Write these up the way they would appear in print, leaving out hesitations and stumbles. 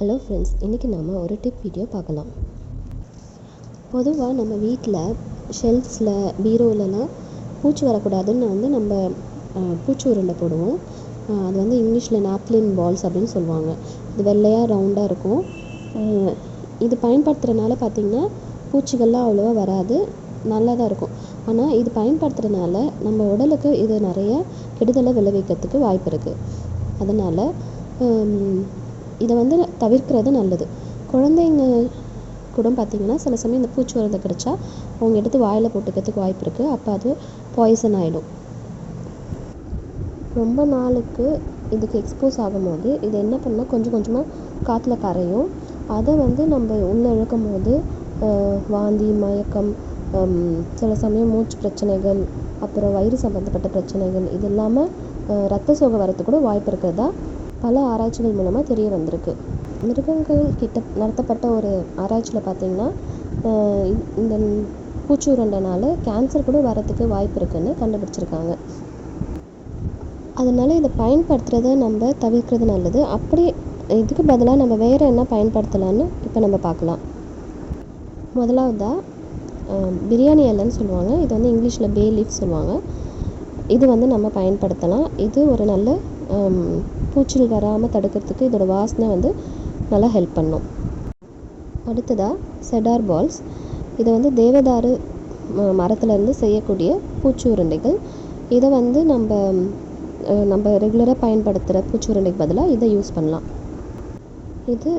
Hello friends, இன்றைக்கி நம்ம ஒரு டிப் வீடியோ பார்க்கலாம். பொதுவாக நம்ம வீட்டில் ஷெல்ஃப்ஸில் பீரோலலாம் பூச்சி வரக்கூடாதுன்னு நம்ம பூச்சி உருண்டை போடுவோம். அது இங்கிலீஷில் நாப்தலின் பால்ஸ் அப்படின்னு சொல்லுவாங்க. இது வெள்ளையாக ரவுண்டாக இருக்கும். இது பயன்படுத்துகிறனால பார்த்திங்கன்னா பூச்சிகள்லாம் அவ்வளோவா வராது, நல்லா தான் இருக்கும். ஆனால் இது பயன்படுத்துகிறனால நம்ம உடலுக்கு இது நிறைய கெடுதலை விளைவிக்கிறதுக்கு வாய்ப்பு இருக்குது. அதனால் இதை தவிர்க்கிறது நல்லது. குழந்தைங்க கூட பார்த்திங்கன்னா சில சமயம் இந்த பூச்சி உருண்டை கிடச்சா அவங்க எடுத்து வாயில் போட்டுக்கிறதுக்கு வாய்ப்பு இருக்குது. அப்போ அது பாய்சன் ஆகிடும். ரொம்ப நாளுக்கு இதுக்கு எக்ஸ்போஸ் ஆகும்போது இது என்ன பண்ணால் கொஞ்சம் கொஞ்சமாக காற்றுல கரையும். அதை நம்ம உள்ளே இழுக்கும் போது வாந்தி, மயக்கம், சில சமயம் மூச்சு பிரச்சனைகள், அப்புறம் வயிறு சம்மந்தப்பட்ட பிரச்சனைகள், இது இல்லாமல் ரத்த சோகை வரத்துக்கு கூட வாய்ப்பு இருக்கிறதா பல ஆராய்ச்சிகள் மூலமாக தெரிய வந்திருக்கு. மிருகங்கள் கிட்ட நடத்தப்பட்ட ஒரு ஆராய்ச்சியில் பார்த்திங்கன்னா இந்த பூச்சி உருண்டைனால கேன்சர் கூட வரத்துக்கு வாய்ப்பு இருக்குதுன்னு கண்டுபிடிச்சிருக்காங்க. அதனால் இதை பயன்படுத்துகிறத நம்ம தவிர்க்கிறது நல்லது. அப்படி இதுக்கு பதிலாக நம்ம வேறு என்ன பயன்படுத்தலான்னு இப்போ நம்ம பார்க்கலாம். முதலாவதாக பிரியாணி இலைன்னு சொல்லுவாங்க. இது இங்கிலீஷில் பே லீஃப் சொல்லுவாங்க. இது நம்ம பயன்படுத்தலாம். இது ஒரு நல்ல பூச்சிகள் வராமல் தடுக்கிறதுக்கு இதோட வாசனை நல்லா ஹெல்ப் பண்ணும். அடுத்ததாக செடார் பால்ஸ். இது தேவதாரு மரத்துலேருந்து செய்யக்கூடிய பூச்சி உருண்டைகள். இதை நம்ம ரெகுலராக பயன்படுத்துகிற பூச்சி உருண்டைக்கு பதிலாக இதை யூஸ் பண்ணலாம். இது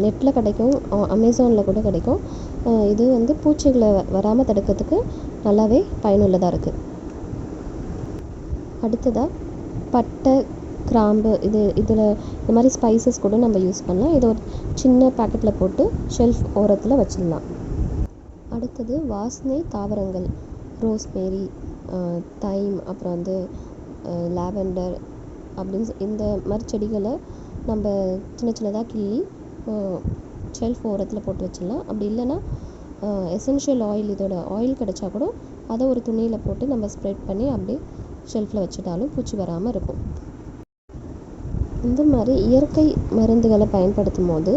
நெட்டில் கிடைக்கும், அமேசானில் கூட கிடைக்கும். இது பூச்சிகளை வராமல் தடுக்கிறதுக்கு நல்லாவே பயனுள்ளதாக இருக்குது. அடுத்ததாக பட்டை, கிராம்பு, இதில் இந்த மாதிரி ஸ்பைசஸ் கூட நம்ம யூஸ் பண்ணலாம். இதை ஒரு சின்ன பேக்கெட்டில் போட்டு ஷெல்ஃப் ஓரத்தில் வச்சிடலாம். அடுத்தது வாசனை தாவரங்கள், ரோஸ்மேரி, தைம், அப்புறம் லாவெண்டர் அப்படின்னு இந்த மாதிரி செடிகளை நம்ம சின்ன சின்னதாக கிள்ளி ஷெல்ஃப் ஓரத்தில் போட்டு வச்சிடலாம். அப்படி இல்லைன்னா எசென்ஷியல் ஆயில், இதோட ஆயில் கிடச்சா கூட அதை ஒரு துணியில் போட்டு நம்ம ஸ்ப்ரெட் பண்ணி அப்படியே ஷெல்ஃபில் வச்சுட்டாலும் பூச்சி வராமல் இருக்கும். இந்த மாதிரி இயற்கை மருந்துகளை பயன்படுத்தும் போது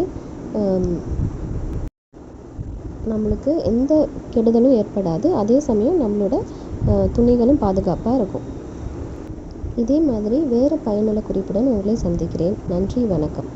நம்மளுக்கு எந்த கெடுதலும் ஏற்படாது. அதே சமயம் நம்மளோட துணிகளும் பாதுகாப்பாக இருக்கும். இதே மாதிரி வேறு பயனுள்ள குறிப்புடன் உங்களை சந்திக்கிறேன். நன்றி, வணக்கம்.